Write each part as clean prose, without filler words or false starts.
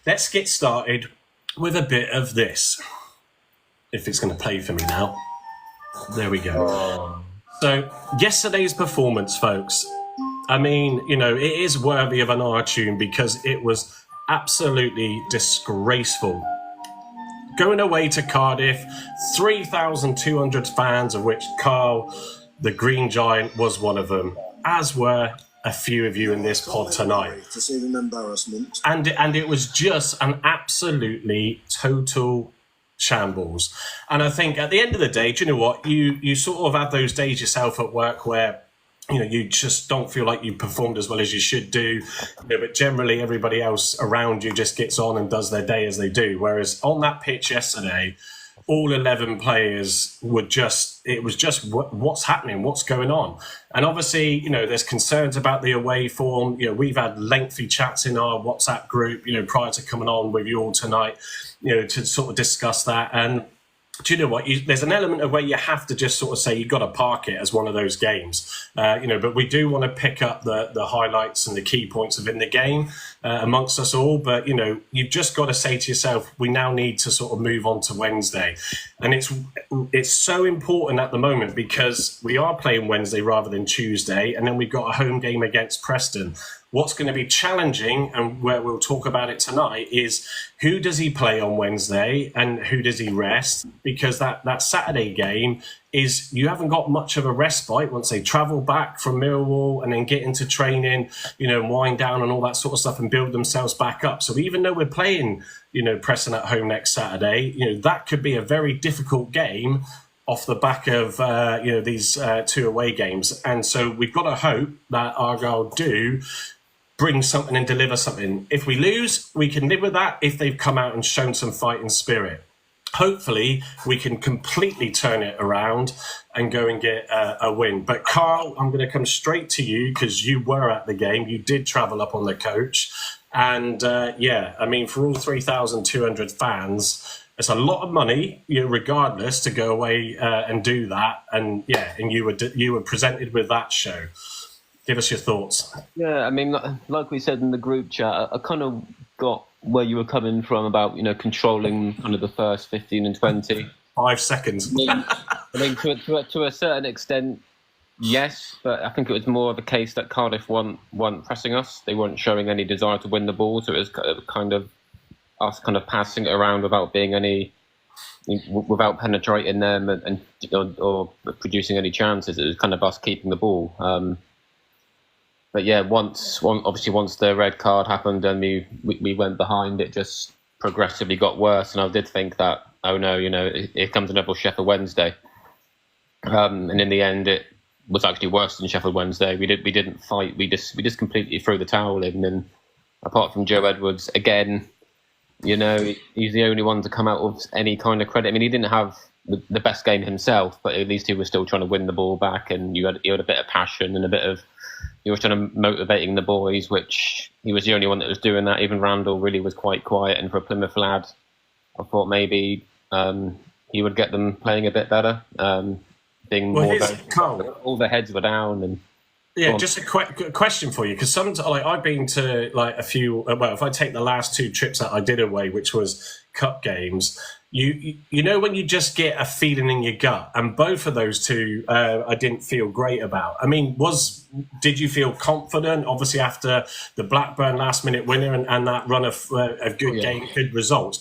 let's get started with a bit of this. If it's going to play for me now. There we go. So, yesterday's performance, folks. I mean, you know, it is worthy of an R-tune because it was absolutely disgraceful. Going away to Cardiff, 3,200 fans, of which Carl, the Green Giant, was one of them, as were a few of you in this pod tonight. To see them embarrassment. And it was just an absolutely total shambles. And I think at the end of the day, do you know what? You sort of have those days yourself at work where, you know, you just don't feel like you performed as well as you should do. You know, but generally everybody else around you just gets on and does their day as they do. Whereas on that pitch yesterday, all 11 players were just, it was just what's happening, what's going on. And obviously, you know, there's concerns about the away form. You know, we've had lengthy chats in our WhatsApp group, you know, prior to coming on with you all tonight, you know, to sort of discuss that. And do you know what? There's an element of where you have to just sort of say you've got to park it as one of those games, you know. But we do want to pick up the highlights and the key points of in the game amongst us all. But you know, you've just got to say to yourself, we now need to sort of move on to Wednesday, and it's so important at the moment because we are playing Wednesday rather than Tuesday, and then we've got a home game against Preston. What's going to be challenging, and where we'll talk about it tonight, is who does he play on Wednesday and who does he rest? Because that Saturday game is, you haven't got much of a respite once they travel back from Millwall and then get into training, you know, wind down and all that sort of stuff and build themselves back up. So even though we're playing, you know, Preston at home next Saturday, you know, that could be a very difficult game off the back of, you know, these two away games. And so we've got to hope that Argyle do bring something and deliver something. If we lose, we can live with that if they've come out and shown some fighting spirit. Hopefully, we can completely turn it around and go and get a win. But Carl, I'm going to come straight to you because you were at the game. You did travel up on the coach. And yeah, I mean, for all 3,200 fans, it's a lot of money, you know, regardless, to go away and do that. And yeah, and you were presented with that show. Give us your thoughts. Yeah, I mean, like we said in the group chat, I kind of got where you were coming from about, you know, controlling kind of the first 15 and 20. 5 seconds. I mean, to a certain extent, yes, but I think it was more of a case that Cardiff weren't pressing us. They weren't showing any desire to win the ball, so it was kind of us kind of passing it around without penetrating them and or producing any chances. It was kind of us keeping the ball. But yeah, once the red card happened and we went behind, it just progressively got worse. And I did think that, oh no, you know, here comes another Sheffield Wednesday. And in the end, it was actually worse than Sheffield Wednesday. We didn't fight. We just completely threw the towel in. And apart from Joe Edwards, again, you know, he's the only one to come out with any kind of credit. I mean, he didn't have the best game himself, but at least he was still trying to win the ball back, and he had a bit of passion and a bit of. He was trying to motivating the boys, which he was the only one that was doing that. Even Randall really was quite quiet, and for a Plymouth lad, I thought maybe he would get them playing a bit better. Being more all their heads were down and. Yeah, just a question for you, because I've been to like a few. Well, if I take the last 2 trips that I did away, which was cup games, you know when you just get a feeling in your gut, and both of those 2 I didn't feel great about. I mean, did you feel confident? Obviously, after the Blackburn last minute winner and that run of good game, good results,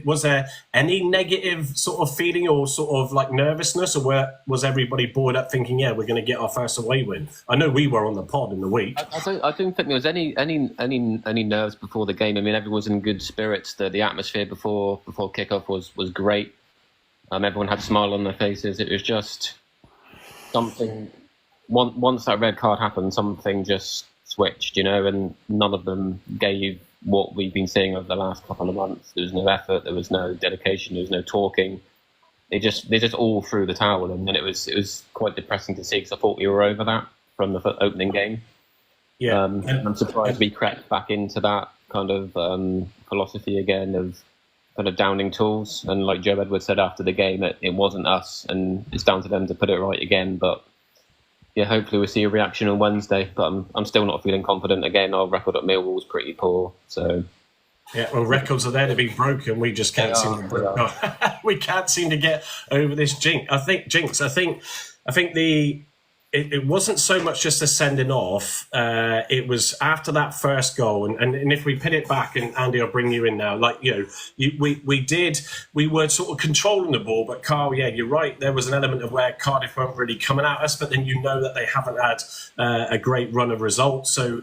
was there any negative sort of feeling or sort of like nervousness, or was everybody bored up thinking, yeah, we're going to get our first away win? I know we were on the pod in the week. I don't think there was any nerves before the game. I mean, everyone was in good spirits. The atmosphere before kickoff was great. Everyone had a smile on their faces. It was just something. Once that red card happened, something just switched, you know, and none of them gave what we've been seeing over the last couple of months. There was no effort, there was no dedication, there was no talking. They just all threw the towel, and then it was quite depressing to see because I thought we were over that from the opening game. Yeah, I'm surprised we crept back into that kind of philosophy again of kind of downing tools. And like Joe Edwards said after the game, it wasn't us, and it's down to them to put it right again. But yeah, hopefully we'll see a reaction on Wednesday. But I'm still not feeling confident. Again, our record at Millwall was pretty poor. So Yeah, well, records are there to be broken. We just can't we can't seem to get over this jinx. I think it wasn't so much just a sending off. It was after that first goal, and if we pin it back, and Andy, I'll bring you in now. Like we were sort of controlling the ball, but Carl, yeah, you're right. There was an element of where Cardiff weren't really coming at us, but then that they haven't had a great run of results. So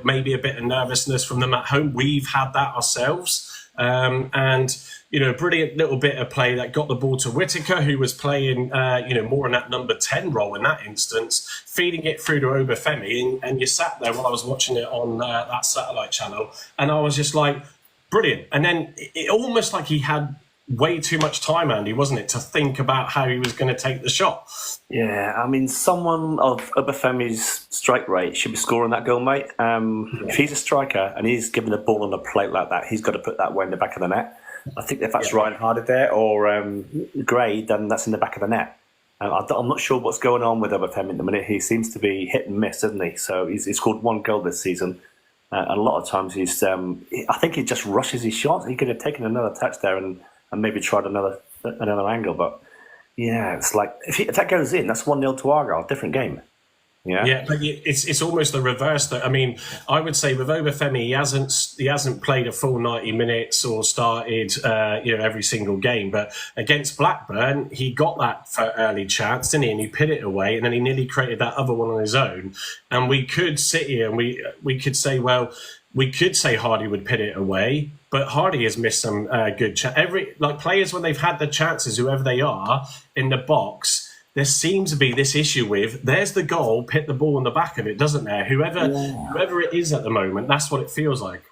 maybe a bit of nervousness from them at home. We've had that ourselves. And a brilliant little bit of play that got the ball to Whittaker, who was playing more in that number 10 role in that instance, feeding it through to Obafemi, and you sat there while I was watching it on that satellite channel, and I was just like, brilliant. And then it almost like he had way too much time, Andy, wasn't it, to think about how he was going to take the shot. Yeah, I mean, someone of Obafemi's strike rate should be scoring that goal, mate. If he's a striker and he's given the ball on the plate like that, he's got to put that way in the back of the net. I think if that's Ryan Harder there or Gray, then that's in the back of the net. I'm not sure what's going on with Obafemi at the minute. He seems to be hit and miss, doesn't he? So he's scored one goal this season. And a lot of times I think he just rushes his shots. He could have taken another touch there and maybe tried another angle, but yeah, it's like if that goes in, that's 1-0 to Argyle, different game. Yeah, but it's almost the reverse. Though I mean, I would say with Obafemi, he hasn't played a full 90 minutes or started every single game. But against Blackburn, he got that early chance, didn't he? And he put it away, and then he nearly created that other one on his own. And we could sit here and we could say, well, we could say Hardy would put it away, but Hardy has missed some good players when they've had the chances, whoever they are in the box. There seems to be this issue with there's the goal, put the ball in the back of it, doesn't there? Whoever it is at the moment, that's what it feels like.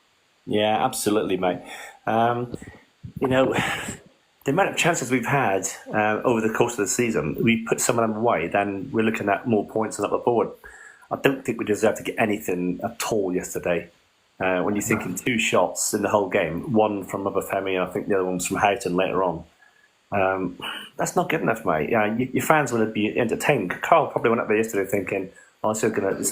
Yeah, absolutely, mate. The amount of chances we've had over the course of the season, we put some of them away, then we're looking at more points and up the board. I don't think we deserve to get anything at all yesterday. When you're thinking 2 shots in the whole game, one from Obafemi, and I think the other one's from Houghton later on. That's not good enough, mate. Your fans will be entertained. Carl probably went up there yesterday thinking, "This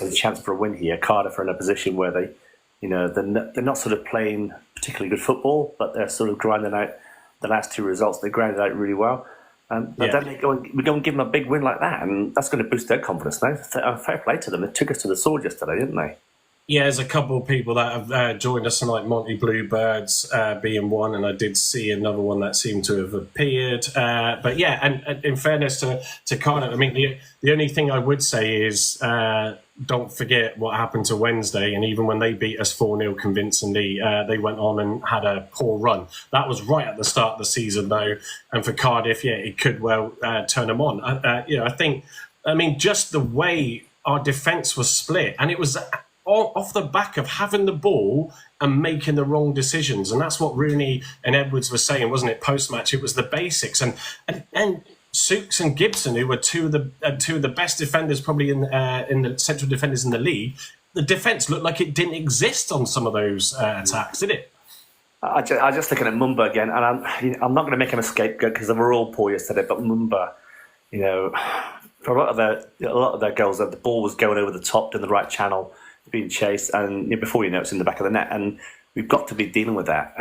is a chance for a win here." Cardiff are in a position where they're not sort of playing particularly good football, but they're sort of grinding out the last 2 results. They grinded out really well, but then we go and give them a big win like that, and that's going to boost their confidence. Now, fair play to them. They took us to the sword yesterday, didn't they? Yeah, there's a couple of people that have joined us tonight, Monty Bluebirds being one, and I did see another one that seemed to have appeared. But yeah, and in fairness to Cardiff, I mean, the only thing I would say is don't forget what happened to Wednesday, and even when they beat us 4-0 convincingly, they went on and had a poor run. That was right at the start of the season, though, and for Cardiff, yeah, it could well turn them on. I mean, just the way our defence was split, and it was off the back of having the ball and making the wrong decisions. And that's what Rooney and Edwards were saying, wasn't it, post-match? It was the basics. And Sukes and Gibson, who were two of the best defenders probably in the central defenders in the league, the defence looked like it didn't exist on some of those attacks, did it? I just looking at Mumba again, and I'm not going to make him a scapegoat because they were all poor yesterday, but Mumba, for a lot of their goals, the ball was going over the top in the right channel, being chased, and before you know it's in the back of the net, and we've got to be dealing with that.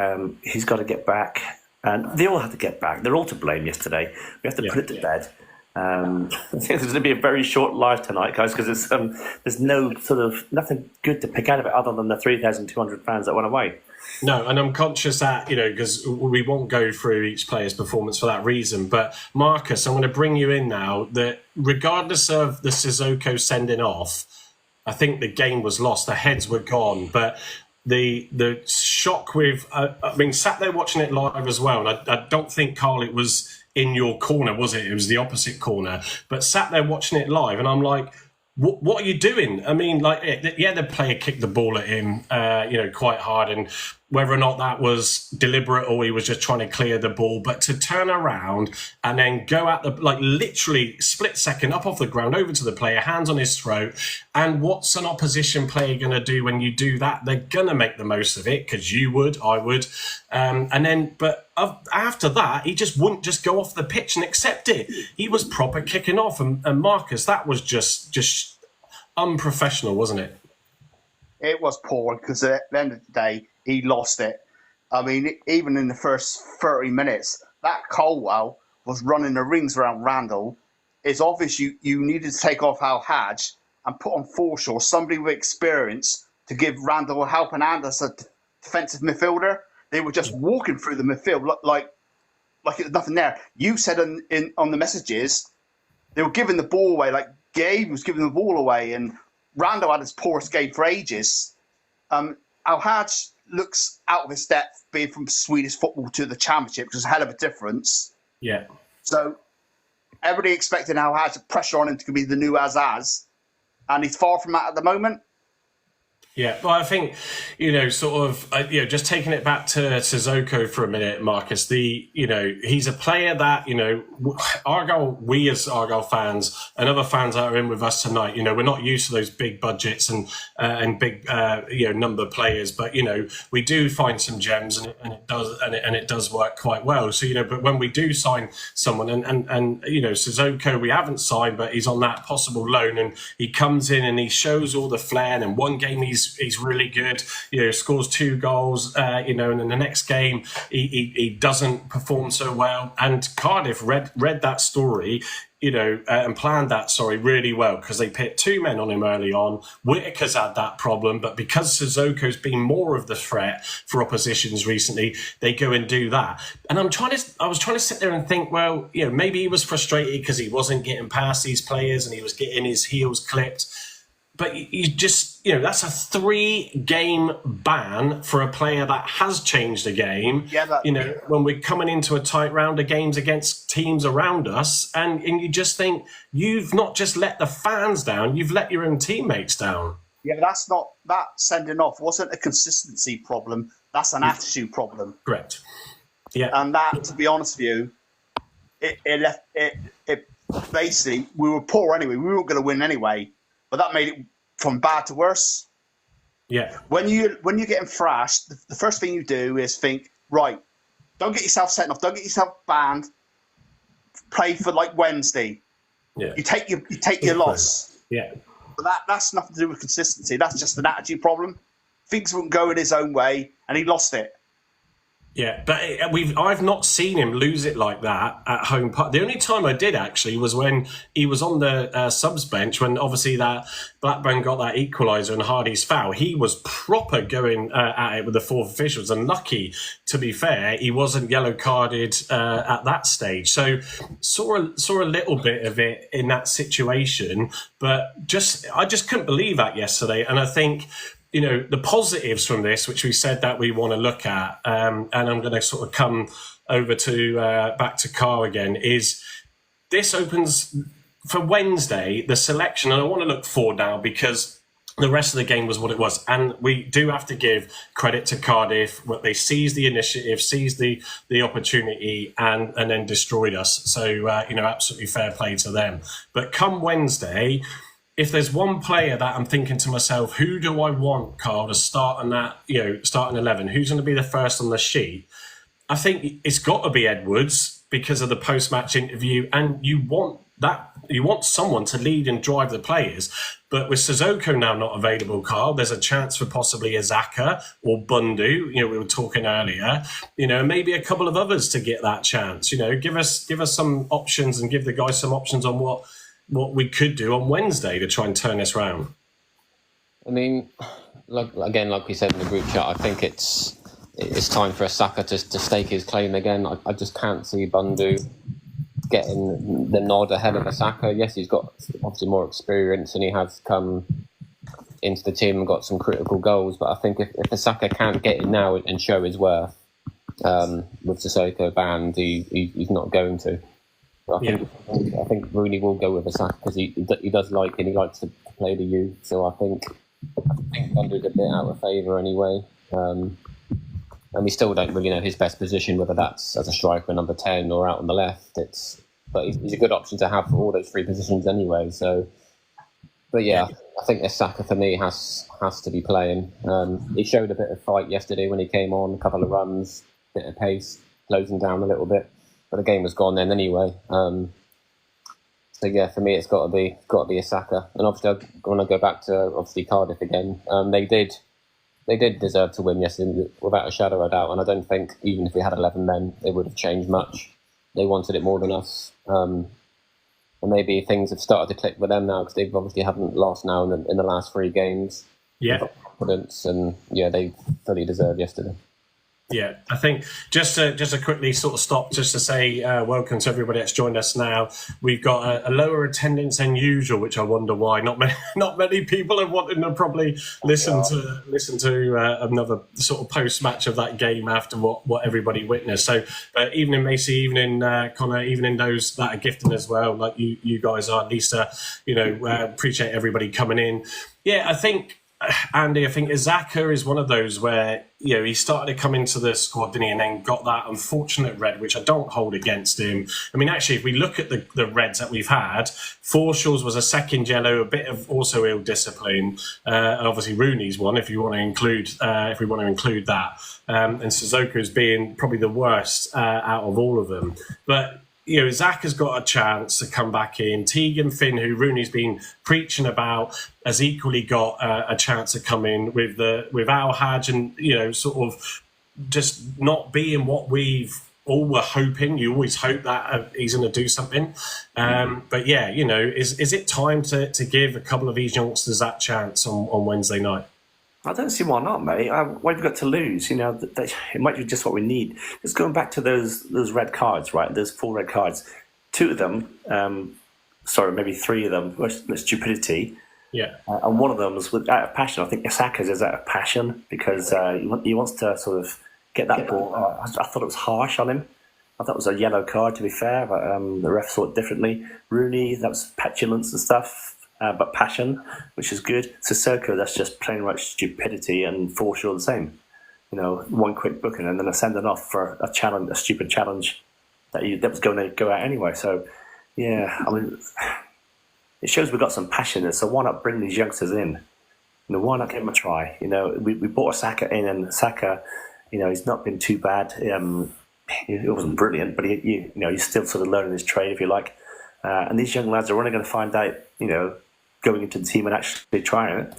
He's got to get back, and they all have to get back. They're all to blame yesterday. We have to put it to bed. I think there's going to be a very short live tonight, guys, because there's no sort of nothing good to pick out of it other than the 3,200 fans that went away. No, and I'm conscious that, because we won't go through each player's performance for that reason. But Marcus, I'm going to bring you in now, that regardless of the Sissoko sending off, I think the game was lost. The heads were gone. But the shock with... sat there watching it live as well, and I don't think, Carl, it was in your corner, was it? It was the opposite corner. But sat there watching it live, and I'm like, what are you doing? I mean, the player kicked the ball at him, quite hard, and whether or not that was deliberate or he was just trying to clear the ball, but to turn around and then go at literally split second up off the ground over to the player, hands on his throat. And what's an opposition player going to do when you do that? They're going to make the most of it, because you would, I would. After that, he just wouldn't just go off the pitch and accept it. He was proper kicking off. And Marcus, that was just unprofessional, wasn't it? It was poor, because at the end of the day, he lost it. I mean, even in the first 30 minutes, that Colwell was running the rings around Randall. It's obvious you needed to take off Al Hadj and put on Forshaw, somebody with experience, to give Randall a helping hand as a defensive midfielder. They were just walking through the midfield like it was nothing there. You said on the messages, they were giving the ball away, like Gabe was giving the ball away, and Randall had his poorest game for ages. Al Hadj looks out of his depth, being from Swedish football to the Championship, which is a hell of a difference. Yeah. So everybody expecting Al Hadj to pressure on him to be the new Azaz, and he's far from that at the moment. Yeah, well, I think, just taking it back to Sissoko for a minute, Marcus, he's a player that, Argyle, we as Argyle fans and other fans that are in with us tonight, we're not used to those big budgets and big, number of players, but, we do find some gems and it does work quite well. So, but when we do sign someone and Sissoko, we haven't signed, but he's on that possible loan and he comes in and he shows all the flair, and in one game he's really good, scores 2 goals, and in the next game he doesn't perform so well. And Cardiff read that story, and planned that, really well, because they put 2 men on him early on. Whitaker's had that problem, but because Sissoko's been more of the threat for oppositions recently, they go and do that. And I was trying to sit there and think, well, maybe he was frustrated because he wasn't getting past these players and he was getting his heels clipped. But you just, that's a 3-game ban for a player that has changed the game. Yeah, when we're coming into a tight round of games against teams around us, and you just think you've not just let the fans down, you've let your own teammates down. Yeah, but that sending off wasn't a consistency problem. That's an attitude problem. Correct. Yeah. And that, to be honest with you, it basically, we were poor anyway. We weren't going to win anyway. But that made it from bad to worse. Yeah. When you're getting thrashed, the first thing you do is think, right, don't get yourself sent off, don't get yourself banned. Play for like Wednesday. Yeah. You take your loss. Yeah. But that's nothing to do with consistency. That's just an attitude problem. Things wouldn't go in his own way, and he lost it. Yeah, but I've not seen him lose it like that at home. The only time I did actually was when he was on the subs bench, when obviously that Blackburn got that equaliser and Hardy's foul. He was proper going at it with the 4th officials, and lucky, to be fair, he wasn't yellow carded at that stage. So saw a little bit of it in that situation, but I just couldn't believe that yesterday, and I think, the positives from this, which we said that we want to look at, and I'm going to sort of come over to back to Carl again, is this opens for Wednesday, the selection, and I want to look forward now because the rest of the game was what it was. And we do have to give credit to Cardiff. They seized the initiative, seized the opportunity, and then destroyed us. So, absolutely fair play to them. But come Wednesday, if there's one player that I'm thinking to myself, who do I want, Carl, to start on that, starting 11? Who's going to be the first on the sheet? I think it's got to be Edwards because of the post-match interview, and you want someone to lead and drive the players. But with Sissoko now not available, Carl, there's a chance for possibly Azaka or Bundu. We were talking earlier. Maybe a couple of others to get that chance. Give us some options and give the guys some options on what we could do on Wednesday to try and turn this round. I mean, like we said in the group chat, I think it's time for Saka to stake his claim again. I just can't see Bundu getting the nod ahead of Saka. Yes, he's got obviously more experience and he has come into the team and got some critical goals. But I think if Saka can't get in now and show his worth with Sissoko banned, he's not going to. I think Rooney will go with Saka because he does like it. He likes to play the youth. So I think Bundu's a bit out of favour anyway. And we still don't really know his best position, whether that's as a striker, number 10, or out on the left. But he's a good option to have for all those 3 positions anyway. So, but yeah, I think Saka for me has to be playing. He showed a bit of fight yesterday when he came on, a couple of runs, bit of pace, closing down a little bit. But the game was gone then anyway. So yeah, for me, it's got to be a Saka. And obviously, I want to go back to Cardiff again. They they did deserve to win yesterday, without a shadow of a doubt. And I don't think even if we had 11 men, it would have changed much. They wanted it more than us. And maybe things have started to click with them now because they obviously haven't lost now in the last 3 games. Yeah. Confidence, and they fully deserved yesterday. Yeah, I think just to quickly sort of stop, just to say welcome to everybody that's joined us now. We've got a lower attendance than usual, which I wonder why. Not many people are wanting to probably listen to another sort of post match of that game after what everybody witnessed. So, evening Macy, evening Connor, evening those that are gifting as well, like you guys are. Lisa, appreciate everybody coming in. Yeah, I think. Andy, I think Izaka is one of those where, he started to come into the squad, didn't he, and then got that unfortunate red, which I don't hold against him. I mean, actually, if we look at the reds that we've had, Forshaw's was a second yellow, a bit of also ill discipline, and obviously Rooney's one, if we want to include that, and Suzuki's being probably the worst out of all of them. But Zach has got a chance to come back in. Tegan Finn, who Rooney's been preaching about, has equally got a chance to come in with Al Hadj, and sort of just not being what we've all were hoping. You always hope that he's going to do something, but is it time to give a couple of these youngsters that chance on Wednesday night? I don't see why not, mate. What have we got to lose? It might be just what we need. Just going back to those red cards, right? There's 4 red cards. 2 of them, maybe 3 of them were stupidity. Yeah. And one of them was out of passion. I think Isaka's is out of passion because he wants to sort of get that ball. I thought it was harsh on him. I thought it was a yellow card, to be fair, but the ref saw it differently. Rooney, that was petulance and stuff. But passion, which is good. Sissoko, that's just plain right stupidity, and Forshaw the same. One quick booking and then a sending off for a challenge, a stupid challenge that was going to go out anyway. So, yeah, I mean, it shows we've got some passion there. So why not bring these youngsters in? Why not give them a try? We brought Saka in, and Saka, he's not been too bad. He wasn't brilliant, but he's still sort of learning his trade, if you like. And these young lads are only going to find out, going into the team and actually trying it.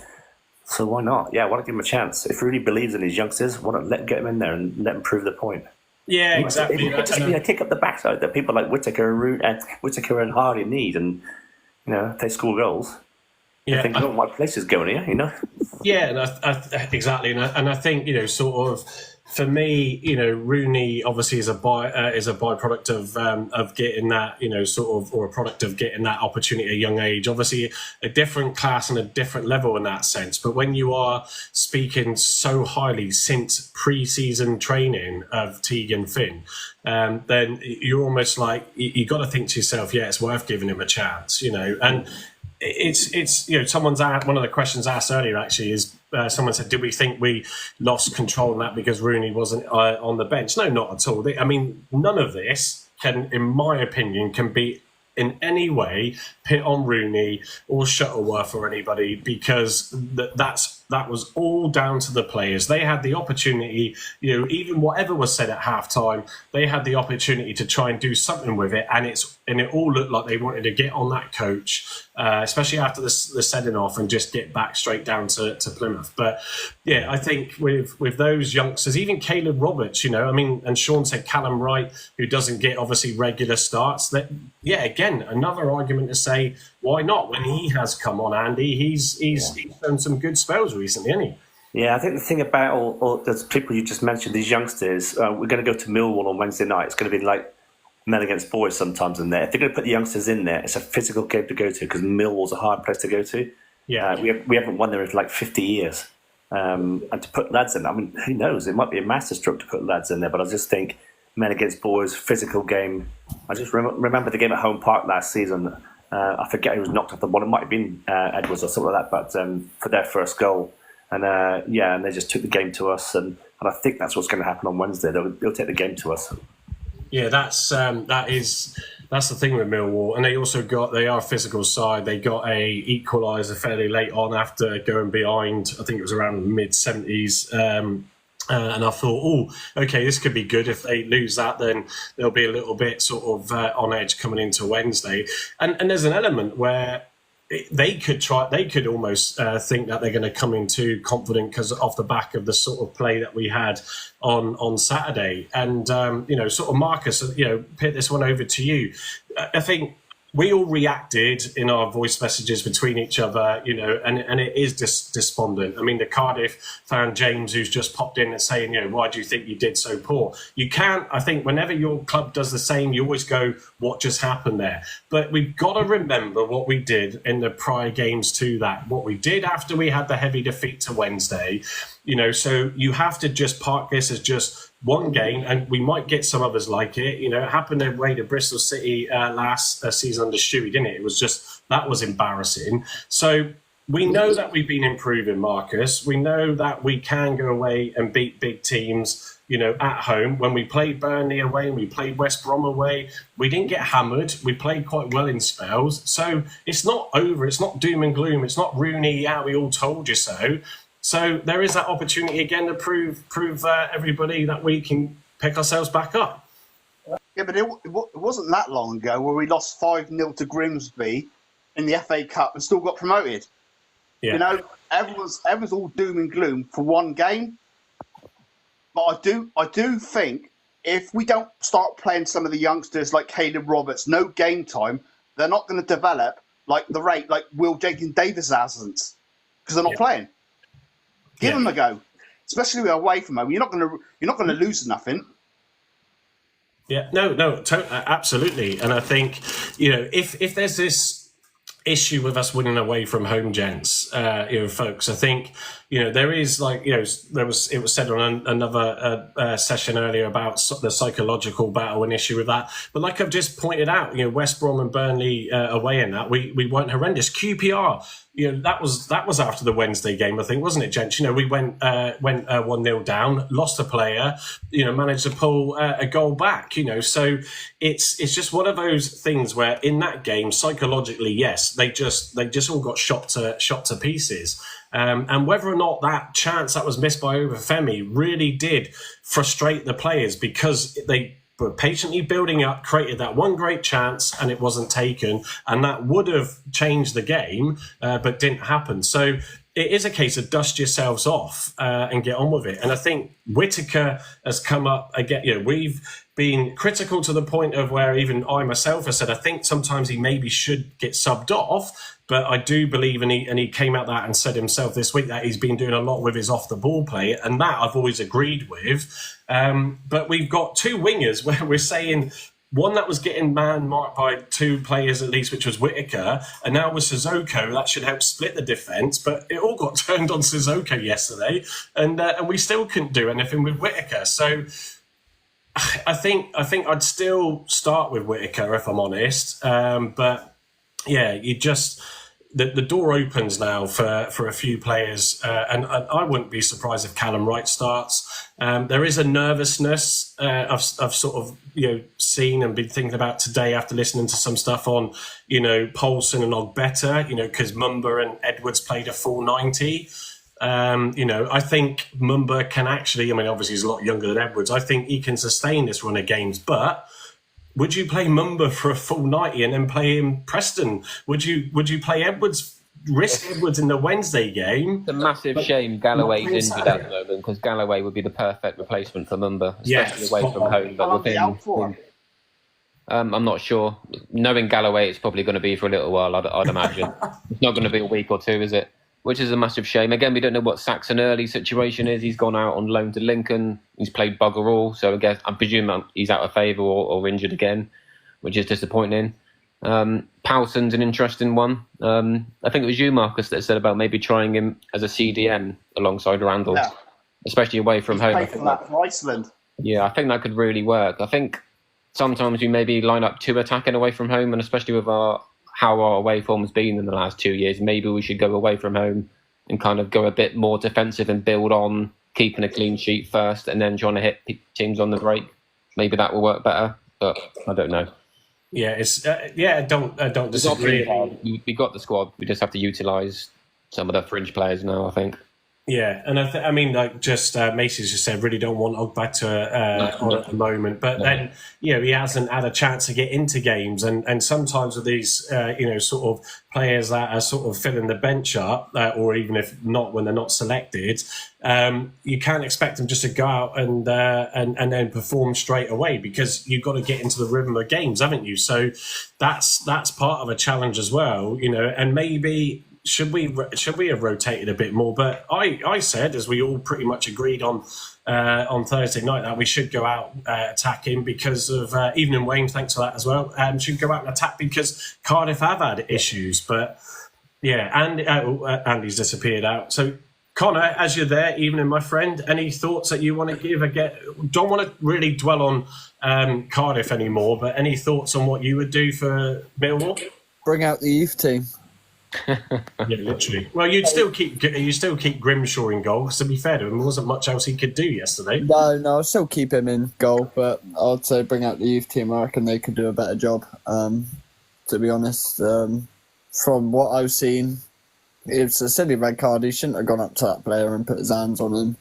So why not? Yeah, why not give him a chance? If he really believes in his youngsters, why not get him in there and let him prove the point? Yeah, exactly. It just be a kick up the backside that people like Whittaker and Hardy need, and if they score goals, I think, my place is going here, Yeah, and exactly, and I think sort of. For me, Rooney obviously is a byproduct of getting that, or a product of getting that opportunity at a young age. Obviously, a different class and a different level in that sense. But when you are speaking so highly since pre-season training of Tegan Finn, then you're almost like you got to think to yourself, yeah, it's worth giving him a chance, and. It's someone's asked, one of the questions asked earlier actually is someone said, did we think we lost control in that because Rooney wasn't on the bench? No, not at all. I mean, none of this can, in my opinion, can be in any way pit on Rooney or Shuttleworth or anybody, because that was all down to the players. They had the opportunity, even whatever was said at halftime, they had the opportunity to try and do something with it, and it all looked like they wanted to get on that coach, especially after the sending off, and just get back straight down to Plymouth. But yeah, I think with those youngsters, even Caleb Roberts, and Sean said Callum Wright, who doesn't get obviously regular starts. That again, another argument to say why not when he has come on, Andy. He's done some good spells recently, hasn't he? Yeah, I think the thing about all those people you just mentioned, these youngsters, we're going to go to Millwall on Wednesday night. It's going to be like men against boys sometimes in there. If they're going to put the youngsters in there, it's a physical game to go to because Millwall's a hard place to go to. Yeah, we haven't won there for like 50 years. And to put lads in, I mean, who knows? It might be a masterstroke to put lads in there, but I just think men against boys, physical game. I just remember the game at Home Park last season. I forget who was knocked off the ball. It might have been Edwards or something like that, but for their first goal. And and they just took the game to us. And I think that's what's going to happen on Wednesday. They'll take the game to us. Yeah, that's the thing with Millwall, and they are a physical side. They got a equaliser fairly late on after going behind. I think it was around mid-70s. And I thought, okay, this could be good. If they lose that, then they'll be a little bit sort of on edge coming into Wednesday. And there's an element where they could almost think that they're going to come in too confident because off the back of the sort of play that we had on Saturday. And sort of Marcus, pit this one over to you. I think we all reacted in our voice messages between each other, and it is despondent. I mean, the Cardiff fan, James, who's just popped in and saying, why do you think you did so poor? You can't, I think, whenever your club does the same, you always go, what just happened there? But we've got to remember what we did in the prior games to that, what we did after we had the heavy defeat to Wednesday. So you have to just park this as just one game, and we might get some others like it. It happened away to Bristol City last season under Stewie, didn't it? It was just, that was embarrassing. So we know that we've been improving, Marcus. We know that we can go away and beat big teams, at home. When we played Burnley away and we played West Brom away, we didn't get hammered. We played quite well in spells. So it's not over. It's not doom and gloom. It's not Rooney, we all told you so. So there is that opportunity again to prove everybody that we can pick ourselves back up. Yeah, but it wasn't that long ago where we lost 5-0 to Grimsby in the FA Cup and still got promoted. Yeah. Everyone's all doom and gloom for one game. But I do think if we don't start playing some of the youngsters like Caleb Roberts, no game time, they're not going to develop like the rate like Will Jenkins Davis hasn't, because they're not playing. Give them a go, especially away from home. You're not going to lose nothing. Yeah, no, absolutely. And I think if there's this issue with us winning away from home, gents, folks, I think there is it was said on another session earlier about the psychological battle and issue with that. But like I've just pointed out, West Brom and Burnley away in that we weren't horrendous. QPR. That was after the Wednesday game, I think, wasn't it, gents? We went 1-0 down, lost a player, managed to pull a goal back. So it's just one of those things where in that game, psychologically, yes, they just all got shot to pieces. And whether or not that chance that was missed by Obafemi really did frustrate the players because they were patiently building up, created that one great chance, and it wasn't taken, and that would have changed the game, but didn't happen. So it is a case of dust yourselves off and get on with it. And I think Whittaker has come up again. We've been critical to the point of where even I myself have said I think sometimes he maybe should get subbed off. But I do believe, and he came out that and said himself this week that he's been doing a lot with his off-the-ball play, and that I've always agreed with. But we've got two wingers where we're saying one that was getting man-marked by two players at least, which was Whittaker, and now with Sissoko, that should help split the defence. But it all got turned on Sissoko yesterday, and we still couldn't do anything with Whittaker. So I think I'd still start with Whittaker if I'm honest. But yeah, you just... The door opens now for a few players, and I wouldn't be surprised if Callum Wright starts. There is a nervousness I've sort of seen and been thinking about today after listening to some stuff on Poulsen and Ogbeta, because Mumba and Edwards played a full 90. I think Mumba can actually, obviously he's a lot younger than Edwards. I think he can sustain this run of games, but would you play Mumba for a full 90 and then play him Preston? Would you play Edwards, risk Edwards in the Wednesday game? It's a massive shame Galloway's injured at the moment, because Galloway would be the perfect replacement for Mumba, especially away from home. But with him, I'm not sure. Knowing Galloway, it's probably going to be for a little while, I'd imagine. It's not going to be a week or two, is it? Which is a massive shame. Again, we don't know what Saxon Early's situation is. He's gone out on loan to Lincoln. He's played bugger all. So I presume he's out of favour or injured again, which is disappointing. Poulsen's an interesting one. I think it was you, Marcus, that said about maybe trying him as a CDM alongside Randall, especially away from home. From that from Iceland. Yeah, I think that could really work. I think sometimes you maybe line up two attacking away from home, and especially with how our away form has been in the last 2 years, maybe we should go away from home and kind of go a bit more defensive and build on keeping a clean sheet first and then trying to hit teams on the break. Maybe that will work better, but I don't know. Yeah, it's I don't disagree. We got the squad. We just have to utilise some of the fringe players now, I think. Yeah, and I mean, like just Macy's just said, really don't want Ogbata on at the moment. But then, he hasn't had a chance to get into games, and sometimes with these, sort of players that are sort of filling the bench up, or even if not when they're not selected, you can't expect them just to go out and then perform straight away, because you've got to get into the rhythm of games, haven't you? So that's part of a challenge as well, and maybe. Should we have rotated a bit more? But I said, as we all pretty much agreed on Thursday night, that we should go out attacking because of Evening Wayne. Thanks for that as well. Should go out and attack because Cardiff have had issues. But yeah, and Andy's disappeared out. So Connor, as you're there, Evening, my friend, any thoughts that you want to give? Don't want to really dwell on Cardiff anymore, but any thoughts on what you would do for Millwall? Bring out the youth team. Yeah, literally. Well, you still keep Grimshaw in goal. To be fair to him, there wasn't much else he could do yesterday. No, I'll still keep him in goal, but I'd say bring out the youth team. I reckon they could do a better job. To be honest, from what I've seen, it's a silly red card. He shouldn't have gone up to that player and put his hands on him.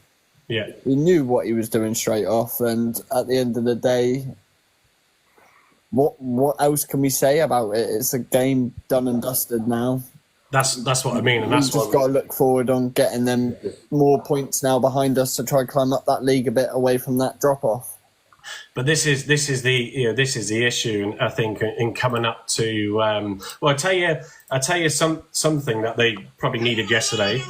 Yeah, he knew what he was doing straight off, and at the end of the day, what else can we say about it? It's a game done and dusted now. That's what I mean, and that's we've just got to look forward on getting them more points now behind us to try and climb up that league a bit away from that drop off. But this is the issue, and I think in coming up to well, I tell you something that they probably needed yesterday.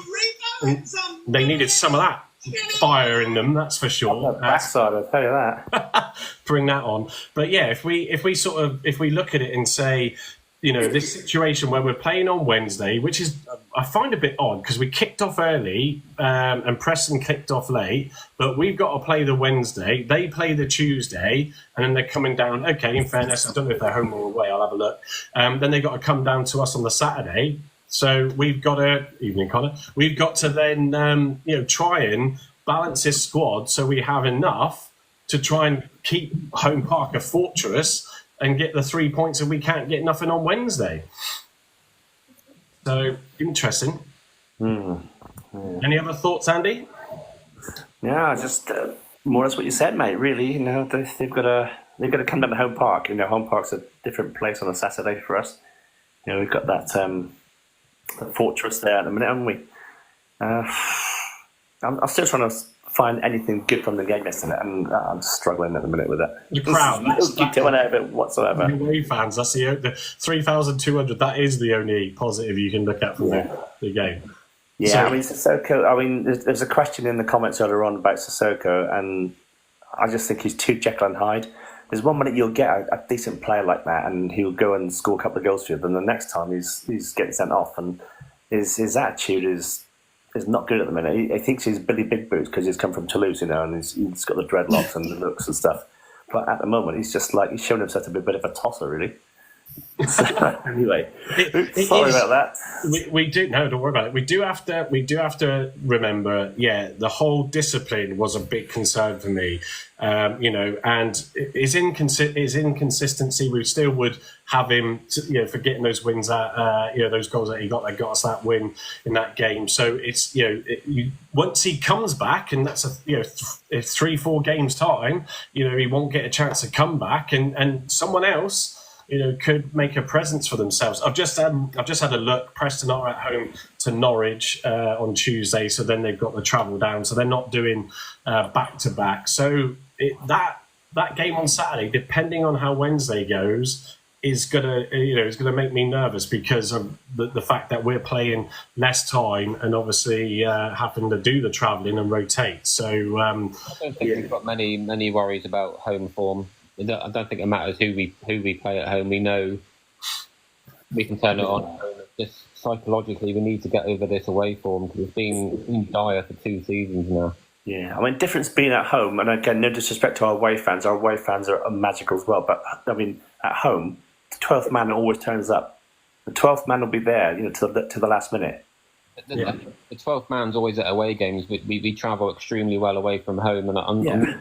They needed some of that fire in them, that's for sure. Backside, I'll tell you that. Bring that on. But yeah, if we look at it and say, this situation where we're playing on Wednesday, which is, I find a bit odd because we kicked off early and Preston kicked off late, but we've got to play the Wednesday. They play the Tuesday, and then they're coming down. Okay, in fairness, I don't know if they're home or away. I'll have a look. Then they've got to come down to us on the Saturday. So we've got to, evening Connor, we've got to then, try and balance this squad so we have enough to try and keep Home Park a fortress and get the 3 points if we can't get nothing on Wednesday. So, interesting. Any other thoughts, Andy? Yeah, just more or less what you said, mate. Really, they've got to come down to Home Park. Home Park's a different place on a Saturday for us. We've got that fortress there at the minute, haven't we? I'm still trying to find anything good from the game yesterday, and I'm struggling at the minute with it. The crowd, that's doing out of it whatsoever. The away fans, that's the 3,200. That is the only positive you can look at from the game. Yeah, so, I mean Sissoko. I mean, there's a question in the comments earlier on about Sissoko, and I just think he's too Jekyll and Hyde. There's 1 minute you'll get a decent player like that, and he'll go and score a couple of goals for you. Then the next time he's getting sent off, and his attitude is not good at the minute. He thinks he's Billy Big Boots because he's come from Toulouse, and he's got the dreadlocks and the looks and stuff. But at the moment, he's just like he's shown himself to be a bit of a tosser, really. So, anyway, sorry about that. We do don't worry about it. We do have to remember. Yeah, the whole discipline was a big concern for me. And his inconsistency. We still would have him, for getting those wins those goals that he got that got us that win in that game. So it's once he comes back, and that's 3-4 games time, he won't get a chance to come back, and someone else. Could make a presence for themselves. I've just had a look. Preston are at home to Norwich on Tuesday, so then they've got the travel down. So they're not doing back to back. So that game on Saturday, depending on how Wednesday goes, is gonna make me nervous because of the fact that we're playing less time and obviously having to do the travelling and rotate. So I don't think we've got many worries about home form. I don't think it matters who we play at home. We know we can turn it on. Just psychologically, we need to get over this away form because it's been dire for 2 seasons now. Yeah, I mean, difference being at home, and again, no disrespect to our away fans. Our away fans are magical as well. But I mean, at home, the 12th man always turns up. The 12th man will be there, to the last minute. The 12th man's always at away games. We travel extremely well away from home, and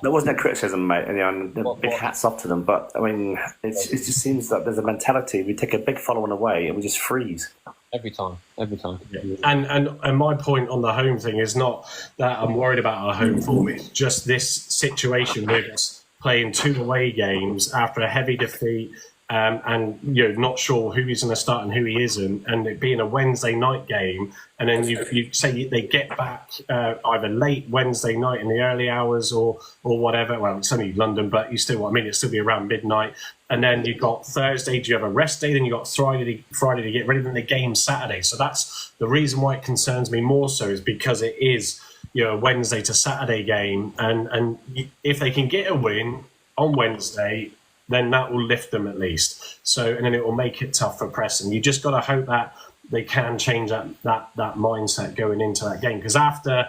there wasn't a criticism, mate, and big hats off to them. But I mean, it just seems that there's a mentality. We take a big following away and we just freeze. Every time. And my point on the home thing is not that I'm worried about our home form. It's just this situation with us playing 2 away games after a heavy defeat, and not sure who he's going to start and who he isn't, and it being a Wednesday night game, and then you say they get back either late Wednesday night in the early hours or whatever. Well, it's only London, but you still, it'll still be around midnight. And then you've got Thursday, do you have a rest day? Then you've got Friday to get ready, then the game Saturday. So that's the reason why it concerns me more so, is because it is a Wednesday to Saturday game. And if they can get a win on Wednesday, then that will lift them at least. So, and then it will make it tough for Preston. You just got to hope that they can change that mindset going into that game. Because after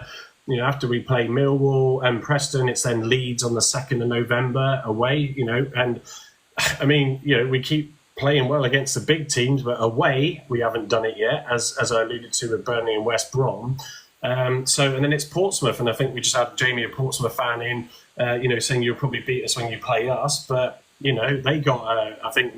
we play Millwall and Preston, it's then Leeds on the 2nd of November away, and we keep playing well against the big teams, but away, we haven't done it yet, as I alluded to with Burnley and West Brom. And then it's Portsmouth, and I think we just had Jamie, a Portsmouth fan, in, saying you'll probably beat us when you play us, but they got, I think,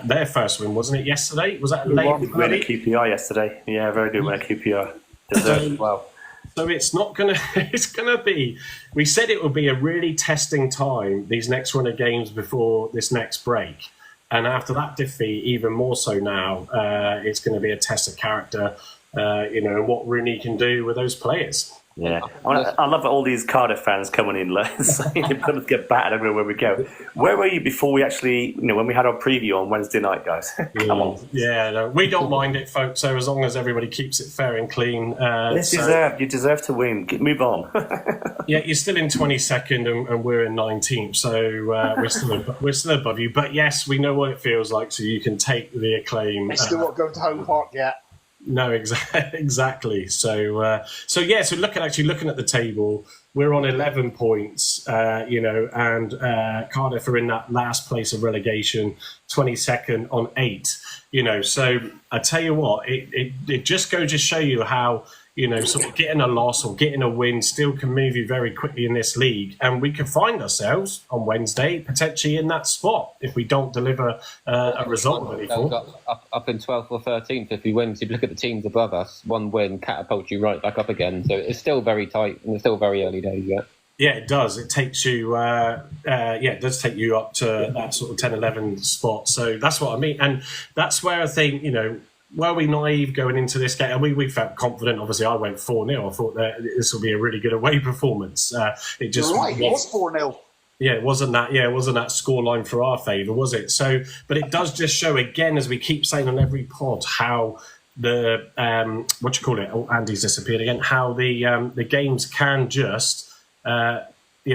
their first win, wasn't it, yesterday? Was that a late win at QPR yesterday? Yeah, very good win at QPR. Deserved well. So it's not going to, it's going to be, we said it would be a really testing time, these next run of games before this next break. And after that defeat, even more so now, it's going to be a test of character, and what Rooney can do with those players. Yeah, I love all these Cardiff fans coming in, saying they put us get battered everywhere we go. Where were you before we actually, when we had our preview on Wednesday night, guys? Come on. Yeah, no, we don't mind it, folks. So as long as everybody keeps it fair and clean. You deserve to win. Move on. Yeah, you're still in 22nd and we're in 19th, so we're still above you. But yes, we know what it feels like, so you can take the acclaim. They still not going to home park yet. No, exactly. So looking at the table, we're on 11 points, and Cardiff are in that last place of relegation, 22nd on 8. So I tell you what, it just goes to show you how, sort of getting a loss or getting a win still can move you very quickly in this league. And we can find ourselves on Wednesday potentially in that spot if we don't deliver a result of any form. Up in 12th or 13th if we win. So if you look at the teams above us, one win catapults you right back up again. So it's still very tight and it's still very early days yet. Yeah, it does. It takes you, it does take you up to that sort of 10, 11 spot. So that's what I mean. And that's where I think, were we naive going into this game? And we felt confident. Obviously, I went 4-0. I thought that this will be a really good away performance. It just it was 4-0. Yeah, it wasn't that scoreline for our favour, was it? So, but it does just show again, as we keep saying on every pod, how the Andy's disappeared again. How the games can just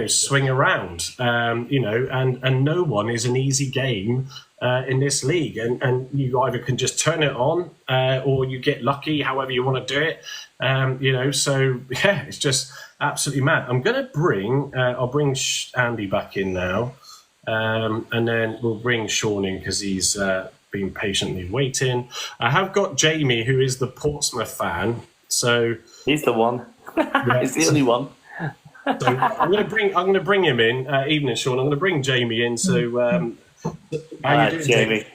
swing around. And no one is an easy game in this league, and you either can just turn it on or you get lucky, however you want to do it. So yeah, it's just absolutely mad. I'm going to bring I'll bring Andy back in now, and then we'll bring Sean in because he's been patiently waiting. I have got Jamie, who is the Portsmouth fan, so he's the one. He's the only one. So I'm going to bring him in. Evening, Sean. I'm going to bring Jamie in. So, how you doing, Jamie?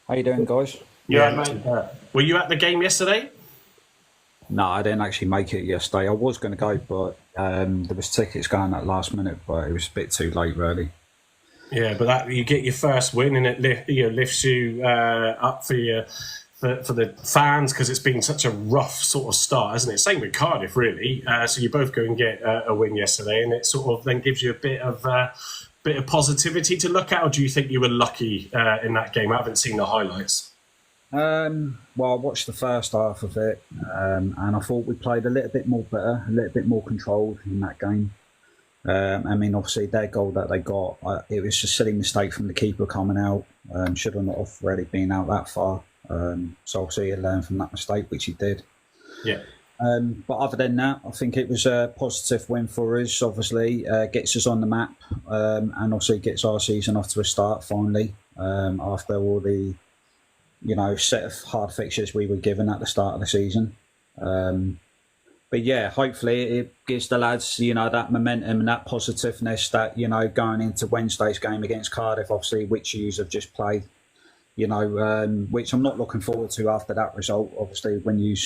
How you doing, guys? Yeah, mate. Were you at the game yesterday? No, I didn't actually make it yesterday. I was going to go, but there was tickets going at last minute, but it was a bit too late, really. Yeah, but that you get your first win, and it lifts you up for your. For the fans, because it's been such a rough sort of start, hasn't it? Same with Cardiff, really. So you both go and get a win yesterday, and it sort of then gives you a bit of positivity to look at. Or do you think you were lucky in that game? I haven't seen the highlights. Well, I watched the first half of it, and I thought we played a little bit more better, a little bit more controlled in that game. Obviously, their goal that they got, it was a silly mistake from the keeper coming out. Should have not have really been out that far. So obviously he learned from that mistake, which he did. Yeah. But other than that, I think it was a positive win for us. Obviously, gets us on the map, and also gets our season off to a start finally. After all the, set of hard fixtures we were given at the start of the season. But yeah, hopefully it gives the lads, that momentum and that positiveness that, going into Wednesday's game against Cardiff, obviously, which you have just played. which I'm not looking forward to after that result. Obviously, when you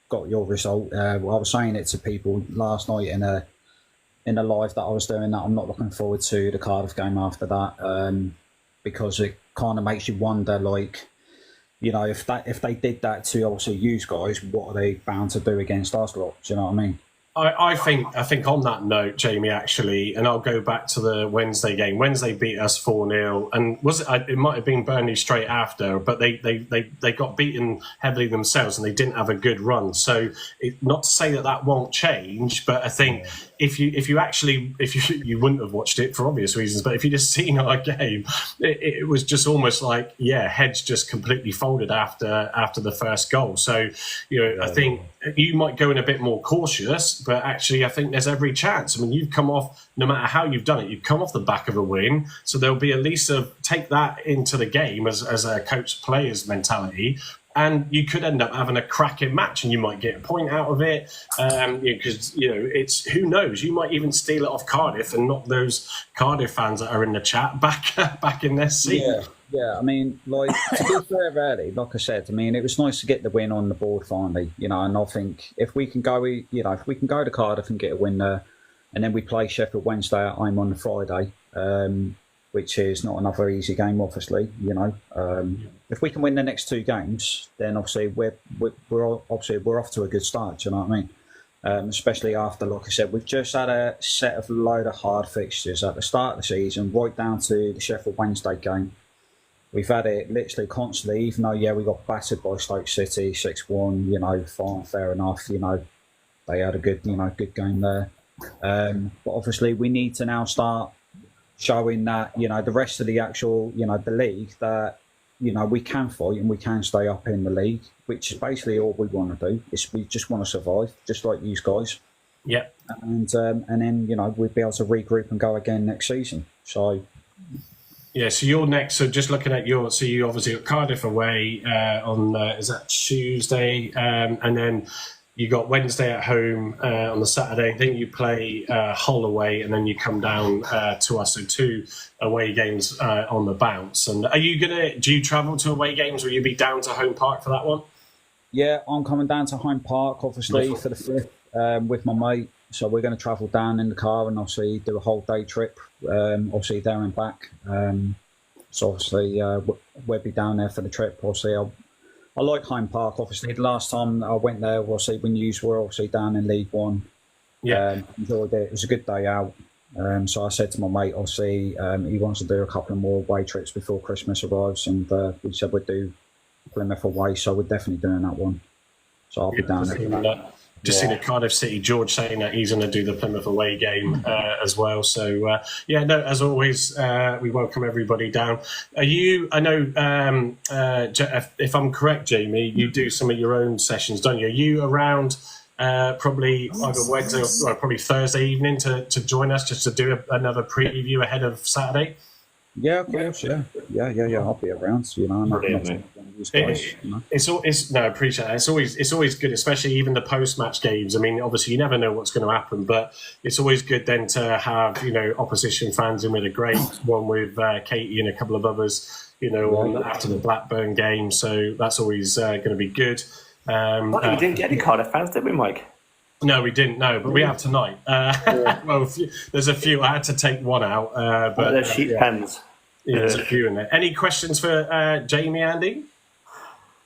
got your result, I was saying it to people last night in a live that I was doing, that I'm not looking forward to the Cardiff game after that, because it kind of makes you wonder, like, if they did that to obviously you guys, what are they bound to do against us lot? Do you know what I mean? I think on that note, Jamie, actually, and I'll go back to the Wednesday game. Wednesday beat us 4-0, and it might have been Burnley straight after, but they got beaten heavily themselves, and they didn't have a good run. So, not to say that won't change, but I think if you wouldn't have watched it for obvious reasons, but if you just seen our game, it was just almost like heads just completely folded after the first goal. So I think you might go in a bit more cautious, but actually I think there's every chance. I mean, you've come off, no matter how you've done it, you've come off the back of a win, so there'll be at least take that into the game as a coach player's mentality. And you could end up having a cracking match, and you might get a point out of it. Because it's, who knows? You might even steal it off Cardiff and knock those Cardiff fans that are in the chat back in their seat. Yeah. I mean, like, to be fair, really, like I said, I mean, it was nice to get the win on the board finally. And I think if we can go, to Cardiff and get a win there, and then we play Sheffield Wednesday at home on the Friday. Which is not another easy game, obviously. If we can win the next two games, then obviously we're off to a good start. Do you know what I mean? Especially after, like I said, we've just had a set of load of hard fixtures at the start of the season, right down to the Sheffield Wednesday game. We've had it literally constantly, even though we got battered by Stoke City 6-1. Fine, fair enough. They had a good game there. But obviously, we need to now start showing that the rest of the actual the league, that we can fight and we can stay up in the league, which is basically all we want to do. We just want to survive, just like you guys. Yeah. And then we'll be able to regroup and go again next season. So yeah, so you're next. So just looking at you obviously got Cardiff away on is that Tuesday, and then you got Wednesday at home on the Saturday. Then you play Hull away, and then you come down to us. So 2 away games on the bounce. And do you travel to away games? Will you be down to Home Park for that one? Yeah, I'm coming down to Home Park, obviously, for the 5th with my mate. So we're going to travel down in the car and obviously do a whole day trip, obviously there and back. So obviously we'll be down there for the trip. Obviously, I like Home Park. Obviously, the last time I went there, obviously, when you were obviously down in League One, enjoyed it. It was a good day out. So I said to my mate, obviously, he wants to do a couple of more away trips before Christmas arrives, and we said we'd do Plymouth away, so we're definitely doing that one. So I'll be down there. Just seen a Cardiff City George saying that he's going to do the Plymouth away game as well. So as always, we welcome everybody down. Are you? I know if I'm correct, Jamie, you do some of your own sessions, don't you? Are you around probably either Wednesday or probably Thursday evening to join us just to do another preview ahead of Saturday? Yeah, of course. Yeah. I'll be around. I appreciate it. It's always good, especially even the post-match games. I mean, obviously you never know what's going to happen, but it's always good then to have opposition fans in with a great one with Katie and a couple of others. After the Blackburn game, so that's always going to be good. We didn't get any Cardiff fans, did we, Mike? No, we didn't. No, but we have tonight. Well, there's a few. I had to take one out, but there's sheep pens. Yeah, there's a few in there. Any questions for Jamie, Andy?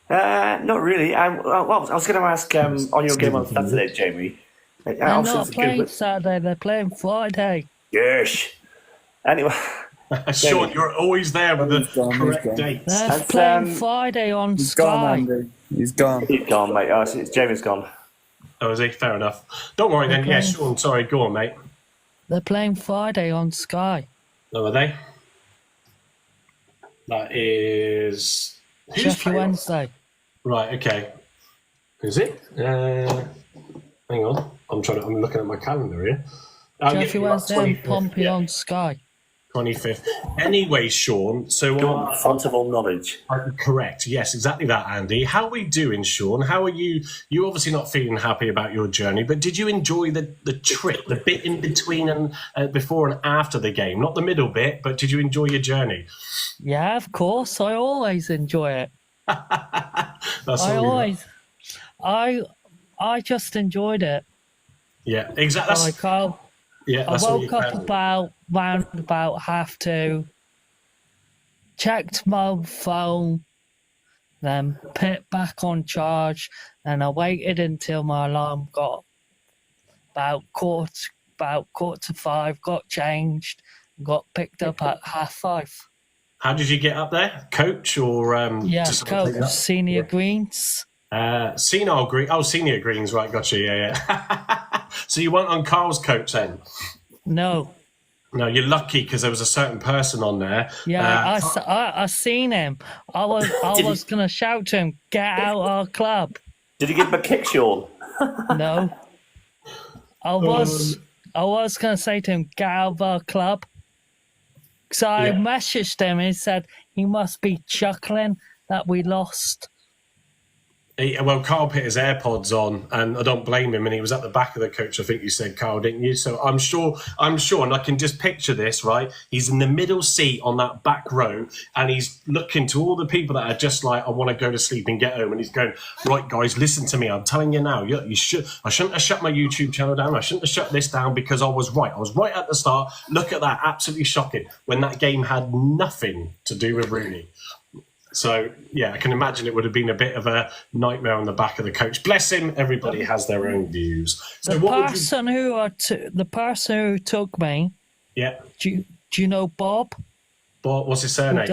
Not really. I was going to ask on your game on Saturday, Jamie. They're not playing Saturday. They're playing Friday. Yes. Anyway. Sean, you're always there with the correct dates. They're playing Friday on Sky. Gone, Andy. He's gone. He's gone, mate. Oh, Jamie's gone. Oh, is he? Fair enough. Don't worry then. Yeah, Sean, sorry. Go on, mate. They're playing Friday on Sky. Oh, are they? That is... Sheffield Wednesday. Right, okay. Is it? Hang on. I'm looking at my calendar here. Sheffield Wednesday and Pompey on Sky. 25th. Anyway, Sean, so font of all knowledge. Correct. Yes, exactly that, Andy. How are we doing, Sean? How are you? You're obviously not feeling happy about your journey, but did you enjoy the trip, the bit in between and before and after the game? Not the middle bit, but did you enjoy your journey? Yeah, of course. I always enjoy it. I just enjoyed it. Yeah, exactly. I woke up round about 2:30, checked my phone, then put it back on charge, and I waited until my alarm got about quarter to 5, got changed, and got picked up at 5:30. How did you get up there? Coach or coach, senior greens. Senior greens, right? Gotcha. Yeah. So you weren't on Carl's coach then? No, you're lucky because there was a certain person on there. Yeah, I seen him. I was gonna shout to him, "Get out our club!" Did you give him a kick, Sean? No, I was gonna say to him, "Get out of our club." So I messaged him. He said he must be chuckling that we lost. Well, Carl put his AirPods on, and I don't blame him. And he was at the back of the coach. I think you said, Carl, didn't you? So I'm sure, and I can just picture this, right? He's in the middle seat on that back row, and he's looking to all the people that are just like, I want to go to sleep and get home. And he's going, right, guys, listen to me. I'm telling you now, I shouldn't have shut my YouTube channel down. I shouldn't have shut this down because I was right. I was right at the start. Look at that, absolutely shocking. When that game had nothing to do with Rooney. So, yeah, I can imagine it would have been a bit of a nightmare on the back of the coach. Bless him, everybody has their own views. So the person who took me, do you know Bob? Bob, what's his surname?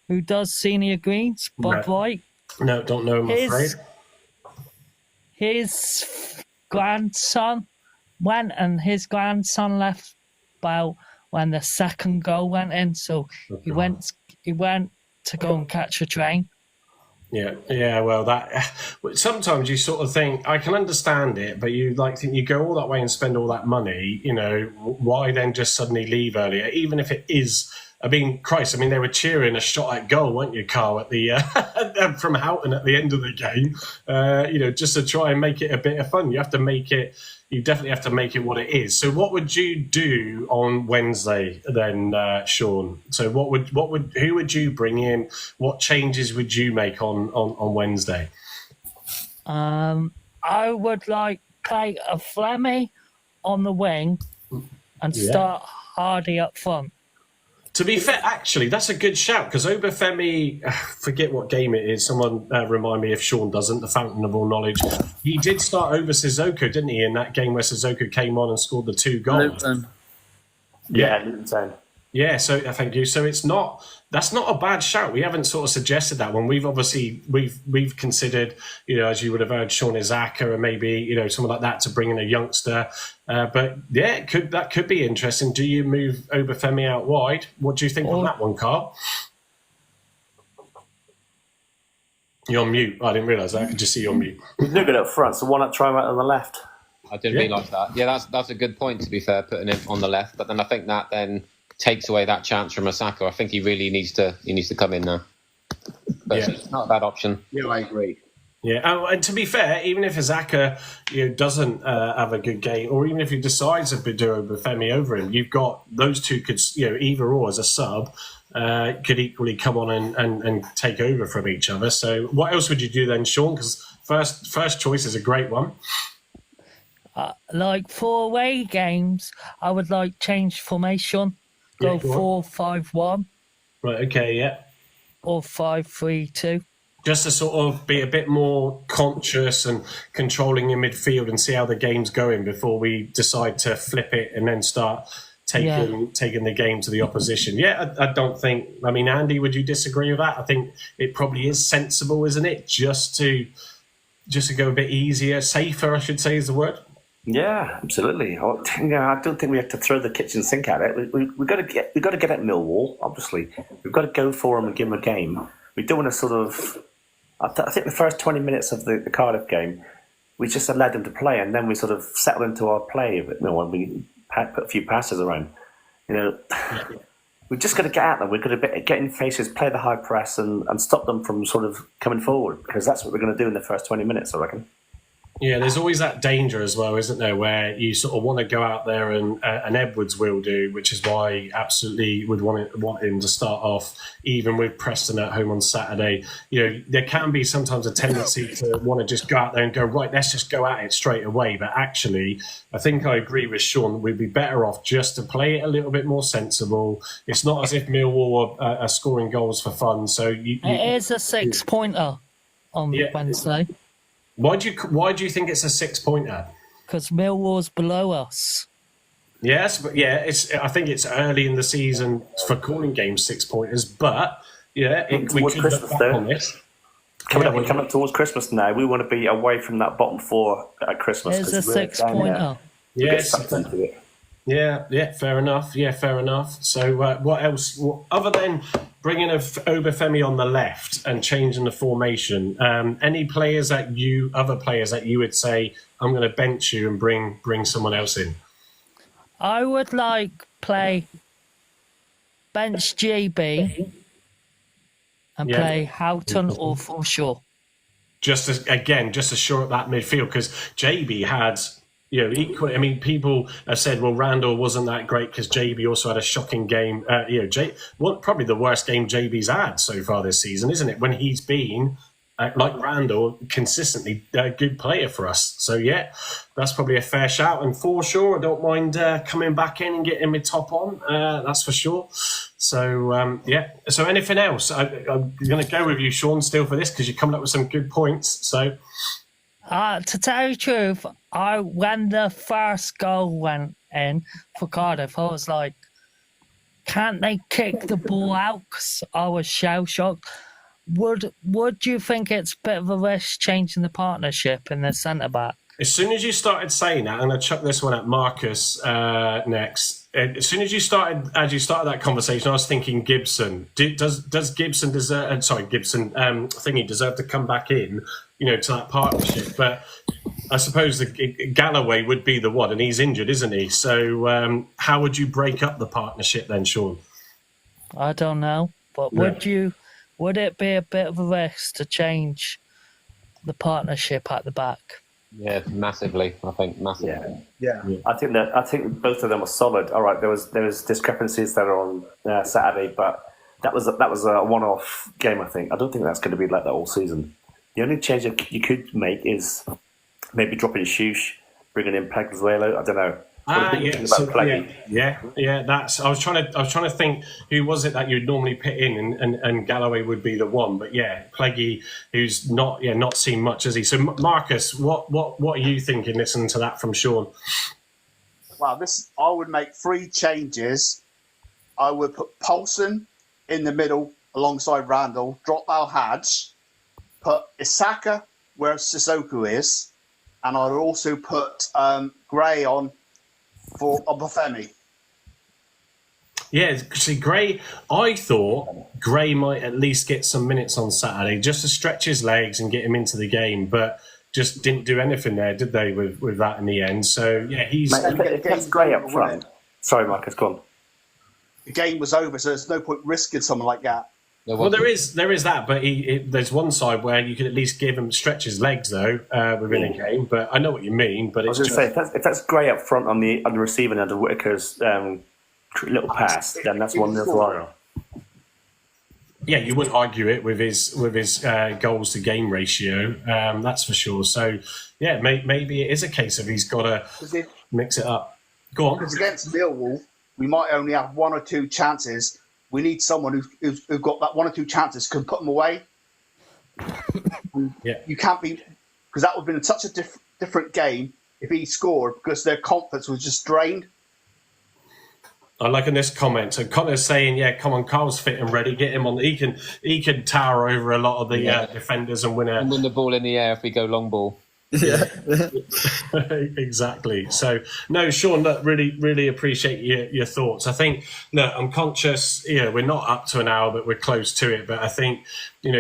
Who does senior greens? Bob White? No, don't know him, I'm afraid. His grandson went, and his grandson left about when the second goal went in, so he went to go and catch a train. Yeah. Well, that sometimes you sort of think I can understand it, but you think you go all that way and spend all that money. Why then just suddenly leave earlier? Even if it is, Christ, they were cheering a shot at goal, weren't you, Carl, at the from Houghton at the end of the game? Just to try and make it a bit of fun. You definitely have to make it what it is. So what would you do on Wednesday then, Sean? So who would you bring in? What changes would you make on Wednesday? I would play a Flemmy on the wing and start Hardy up front. To be fair, actually, that's a good shout because Obafemi, forget what game it is. Someone remind me if Sean doesn't, the fountain of all knowledge. He did start over Sissoko, didn't he, in that game where Sissoko came on and scored the 2 goals? Luton. Yeah, so thank you. So that's not a bad shout. We haven't sort of suggested that one. We've obviously we've considered, as you would have heard, Sean Izaka and maybe someone like that to bring in a youngster. But yeah, that could be interesting. Do you move Obafemi out wide? What do you think on that one, Carl? You're on mute. I didn't realise that. I could just see you on mute. He's no good up front, so why not try him out on the left? I didn't realise that. Yeah, that's a good point, to be fair, putting him on the left. But then I think that then takes away that chance from Osaka. I think he really needs to come in now. But it's not a bad option. Yeah, I agree. Yeah, and to be fair, even if Izaka doesn't have a good game, or even if he decides to do Obafemi over him, you've got those two could either or as a sub could equally come on and take over from each other. So what else would you do then, Sean? Because first choice is a great one. For away games, I would change formation. Go 4-5-1. Right, okay, yeah. Or 5-3-2. Just to sort of be a bit more conscious and controlling in midfield and see how the game's going before we decide to flip it and then start taking the game to the opposition. Yeah, I don't think... Andy, would you disagree with that? I think it probably is sensible, isn't it? Just to go a bit easier, safer, I should say is the word. Yeah, absolutely. I don't think we have to throw the kitchen sink at it. We've got to get at Millwall. Obviously, we've got to go for them and give them a game. We don't want to sort of. I think the first 20 minutes of the Cardiff game, we just allowed them to play, and then we sort of settled into our play a bit more when we put a few passes around. You know, we're just going to get at them. We're going to get in faces, play the high press, and stop them from sort of coming forward, because that's what we're going to do in the first 20 minutes, I reckon. Yeah, there's always that danger as well, isn't there, where you sort of want to go out there and Edwards will do, which is why absolutely would want him to start off, even with Preston at home on Saturday. You know, there can be sometimes a tendency to want to just go out there and go, right, let's just go at it straight away. But actually, I think I agree with Sean. We'd be better off just to play it a little bit more sensible. It's not as if Millwall are scoring goals for fun. So it is a 6-pointer on Wednesday. Why do you think it's a 6-pointer? Because Millwall's below us. Yes, but I think it's early in the season for calling games 6-pointers, but we could look back on this. Coming up towards Christmas now, we want to be away from that bottom 4 at Christmas. It's a 6-pointer. Yes. Yeah, fair enough. Yeah, fair enough. So what else? Other than bringing Obafemi on the left and changing the formation, any other players that you would say, I'm going to bench you and bring someone else in? I would play bench GB and play Houghton or Forshaw. Just to shore up that midfield, because JB had... equally. I mean, people have said, well, Randall wasn't that great because JB also had a shocking game. Probably the worst game JB's had so far this season, isn't it? When he's been, like Randall, consistently a good player for us. So, that's probably a fair shout. And for sure, I don't mind coming back in and getting my top on. That's for sure. So, So anything else? I'm going to go with you, Sean, still for this, because you're coming up with some good points. So... to tell you the truth, when the first goal went in for Cardiff, I was like, can't they kick the ball out? Because I was shell-shocked. Would you think it's a bit of a risk changing the partnership in the centre-back? As soon as you started saying that, I'm going to chuck this one at Marcus next. As soon as you started that conversation, I was thinking Gibson. Does Gibson deserve? Gibson thingy deserve to come back in? To that partnership. But I suppose Galloway would be the one, and he's injured, isn't he? So how would you break up the partnership then, Sean? I don't know, but would it be a bit of a risk to change the partnership at the back? Yeah, massively. I think massively. Yeah. I think both of them are solid. All right, there was discrepancies that are on Saturday, but that was a one-off game. I think. I don't think that's going to be like that all season. The only change that you could make is maybe dropping Shoosh, bringing in Paguazuelo. I don't know. That's. I was trying to think who was it that you'd normally put in, and Galloway would be the one. But Pleggy, who's not seen much, has he? So Marcus, what are you thinking? Listening to that from Sean. Wow, I would make 3 changes. I would put Poulsen in the middle alongside Randall, drop Al-Hadj, put Isaka where Sissoko is, and I'd also put Gray on for Obafemi. Yeah, see, Gray, I thought Gray might at least get some minutes on Saturday just to stretch his legs and get him into the game, but just didn't do anything there, did they, with that in the end? So, he's... If that's Gray up front... Sorry, Marcus, go on. The game was over, so there's no point risking someone like that. Well, there is that, but there's one side where you could at least give him stretch his legs though within a game. But I know what you mean. But it's I was going to say if that's Gray up front on the receiving end of Whittaker's little pass, then that's 1-0 to Argyle. Yeah, you wouldn't argue it with his goals to game ratio. That's for sure. So maybe it is a case of he's got to mix it up. Go on. Because against Millwall, we might only have 1 or 2 chances. We need someone who's got that 1 or 2 chances, can put them away. You can't be, because that would have been such a different game if he scored, because their confidence was just drained. I like in this comment. So Connor's saying, come on, Carl's fit and ready. Get him on. He can tower over a lot of the defenders and win the ball in the air if we go long ball. Yeah. Exactly. So no, Sean, look, really appreciate your thoughts. I think, look, I'm conscious, we're not up to an hour, but we're close to it. But I think,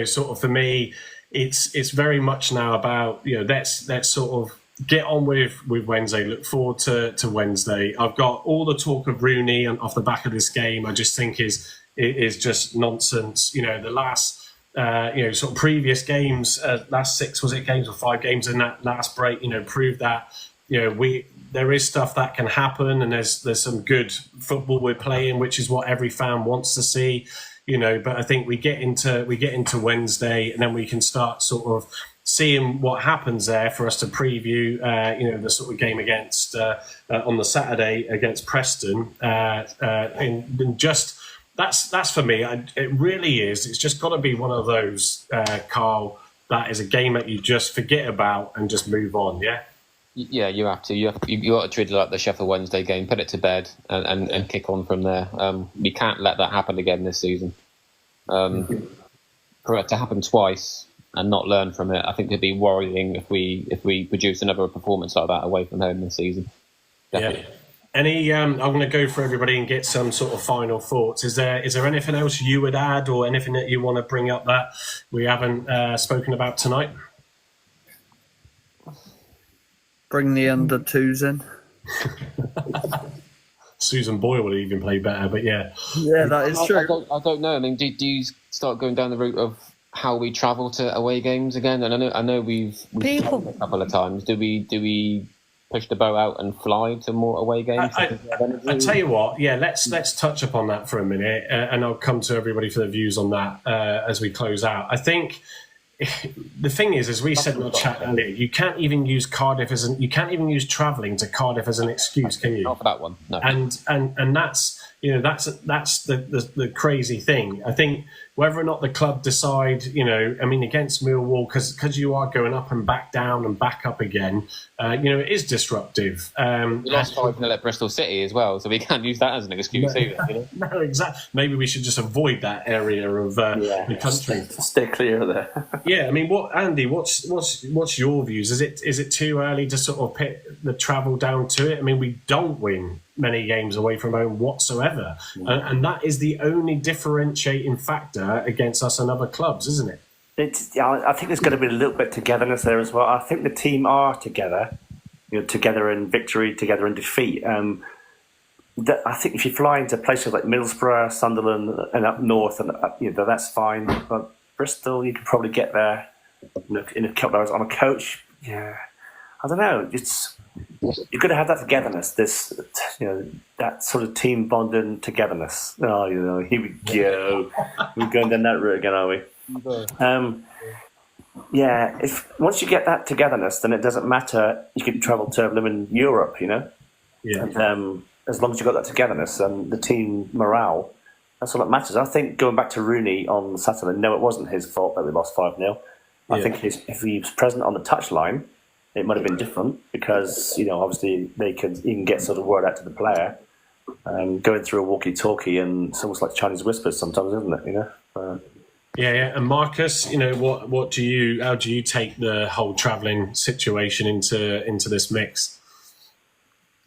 sort of for me, it's very much now about, let's sort of get on with Wednesday. Look forward to Wednesday. I've got all the talk of Rooney and off the back of this game. I just think is just nonsense. The last. Sort of previous games, last 6 games or 5 games in that last break, proved that there is stuff that can happen, and there's some good football we're playing, which is what every fan wants to see. But I think we get into Wednesday, and then we can start sort of seeing what happens there for us to preview. The sort of game against on the Saturday against Preston, and just. That's for me. It really is. It's just got to be one of those, Carl. That is a game that you just forget about and just move on. Yeah. Yeah, you have to. You got to treat it like the Sheffield Wednesday game. Put it to bed and kick on from there. We can't let that happen again this season. For it to happen twice and not learn from it, I think it'd be worrying if we produce another performance like that away from home this season. Definitely. Yeah. I'm going to go for everybody and get some sort of final thoughts. Is there anything else you would add, or anything that you want to bring up that we haven't spoken about tonight? Bring the under 2s in. Susan Boyle would even play better, but yeah. Yeah, that is true. I don't know. I mean, do you start going down the route of how we travel to away games again? And I know we've People a couple of times. Do we push the boat out and fly to more away games? I tell you what, yeah, let's touch upon that for a minute, and I'll come to everybody for their views on that as we close out. I think the thing is, as we said in our chat earlier, you can't even use travelling to Cardiff as an excuse, can you? Not for that one, no. And that's the crazy thing. I think whether or not the club decide, against Millwall, because you are going up and back down and back up again, it is disruptive. We lost 5-0 at Bristol City as well, so we can't use that as an excuse either. No, exactly. Maybe we should just avoid that area of the country. Stay clear of there. Yeah, I mean, Andy? What's your views? Is it too early to sort of pit the travel down to it? I mean, we don't win many games away from home whatsoever, and that is the only differentiating factor against us and other clubs, isn't it? I think there's going to be a little bit togetherness there as well. I think the team are together, together in victory, together in defeat. I think if you fly into places like Middlesbrough, Sunderland, and up north, and that's fine. But Bristol, you could probably get there in a couple of hours on a coach. Yeah, I don't know. You've got to have that togetherness. That sort of team bonding togetherness. Oh, here we go. We're going down that route again, are we? If once you get that togetherness, then it doesn't matter. You can travel to live in Europe, Yeah. And, as long as you've got that togetherness and the team morale, that's all that matters. I think going back to Rooney on Saturday, no, it wasn't his fault that we lost 5-0. I think if he was present on the touchline, it might have been different because, obviously he can get sort of word out to the player. Going through a walkie-talkie, and it's almost like Chinese whispers sometimes, isn't it? Yeah. And Marcus, how do you take the whole travelling situation into this mix?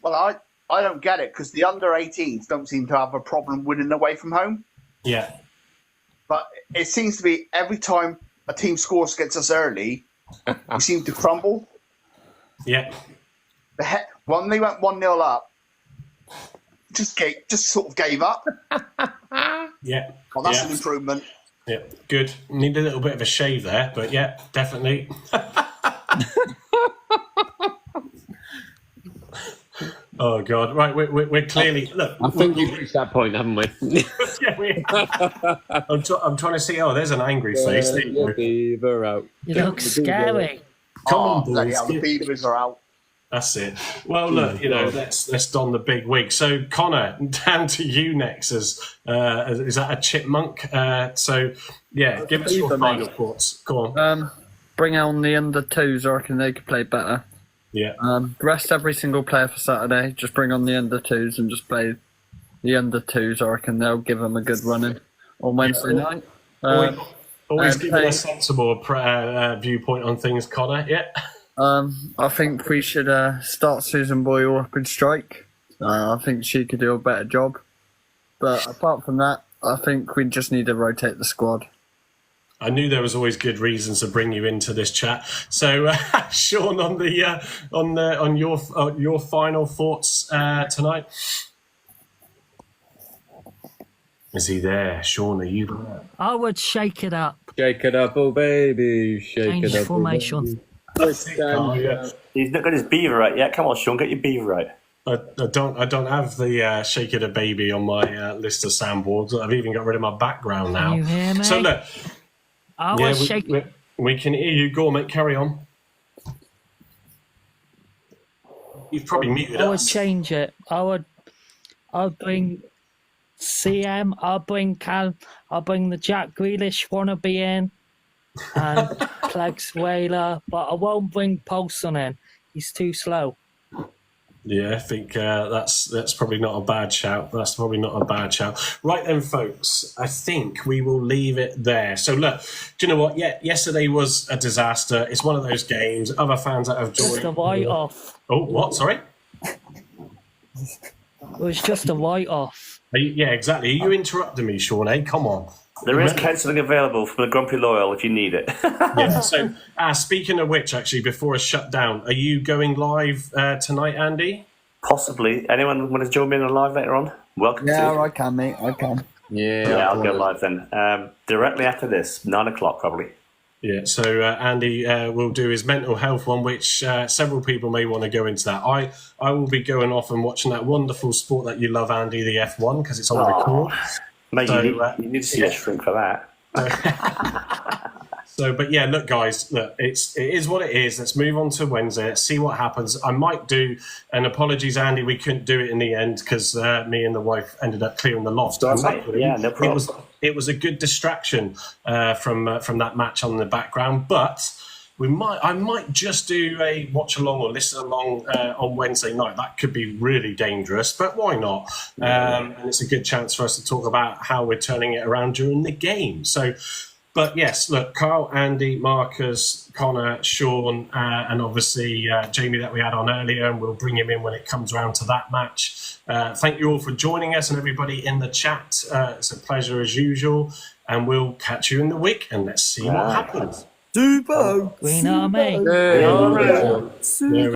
Well, I don't get it because the under-18s don't seem to have a problem winning away from home. Yeah. But it seems to be every time a team scores against us early, we seem to crumble. Yeah. When they went 1-0 up, just sort of gave up. Yeah. Well, that's an improvement. Yeah, good. Need a little bit of a shave there, but yeah, definitely. Oh God! Right, we're clearly look. I think we've reached that point, haven't we? Yeah, I'm trying to see. Oh, there's an angry face. Beaver out. You look scary. Come on, boys. The Beavers are out. That's it. Well, look, let's don the big wig. So, Connor, down to you next. Is that a chipmunk? So, yeah, give us your final thoughts. Go on. Bring on the under 2s. I reckon they could play better. Yeah. Rest every single player for Saturday. Just bring on the under 2s and just play the under 2s. I reckon they'll give them a good running on Wednesday night. Always give a sensible viewpoint on things, Connor. Yeah. I think we should start Susan Boyle up in strike. I think she could do a better job. But apart from that, I think we just need to rotate the squad. I knew there was always good reasons to bring you into this chat. So, Sean, on your final thoughts tonight. Is he there, Sean? Are you there? I would shake it up. Shake it up, oh baby. Shake Change it up. formation. Oh, yeah. He's not got his beaver right yet. Come on, Sean, get your beaver right. I don't have the Shake It a Baby on my list of soundboards. I've even got rid of my background now. Can you hear me? So look, I would shake. we can hear you. Go on, mate. Carry on. You've probably muted I would us. change it. I'll bring CM. I'll bring Cal. I'll bring the Jack Grealish wannabe in, and Plex Whaler. But I won't bring Paulson in. He's too slow. Yeah, I think that's probably not a bad shout. That's probably not a bad shout. Right then, folks, I think we will leave it there. So look, do you know what? Yeah, yesterday was a disaster. It's one of those games. Other fans that have joined. Just a write-off. Oh, what? Sorry? It was just a write-off. Yeah, exactly. Are you interrupting me, Sean? Come on. There is counselling available from the Grumpy Loyal if you need it. Yeah. So, speaking of which, actually, before I shut down, are you going live tonight, Andy? Possibly. Anyone want to join me in a live later on? Welcome to. Yeah, I can, mate. I can. Yeah, I'll go live then. Directly after this, 9 o'clock probably. Yeah, so Andy will do his mental health one, which several people may want to go into that. I will be going off and watching that wonderful sport that you love, Andy, the F1, because it's on record. Mate, So, you need to see a shrink for that. But yeah, look, guys, look, it is what it is. Let's move on to Wednesday. Let's see what happens. I might do, and apologies, Andy, we couldn't do it in the end because me and the wife ended up clearing the loft. Yeah, no problem. It was a good distraction from that match on the background, but I might just do a watch along or listen along on Wednesday night. That could be really dangerous, but why not? And it's a good chance for us to talk about how we're turning it around during the game. So, but yes, look, Carl, Andy, Marcus, Connor, Sean, and obviously Jamie that we had on earlier, and we'll bring him in when it comes around to that match. Thank you all for joining us and everybody in the chat. It's a pleasure as usual, and we'll catch you in the week, and let's see what happens. Dubo! Green Army. Hey.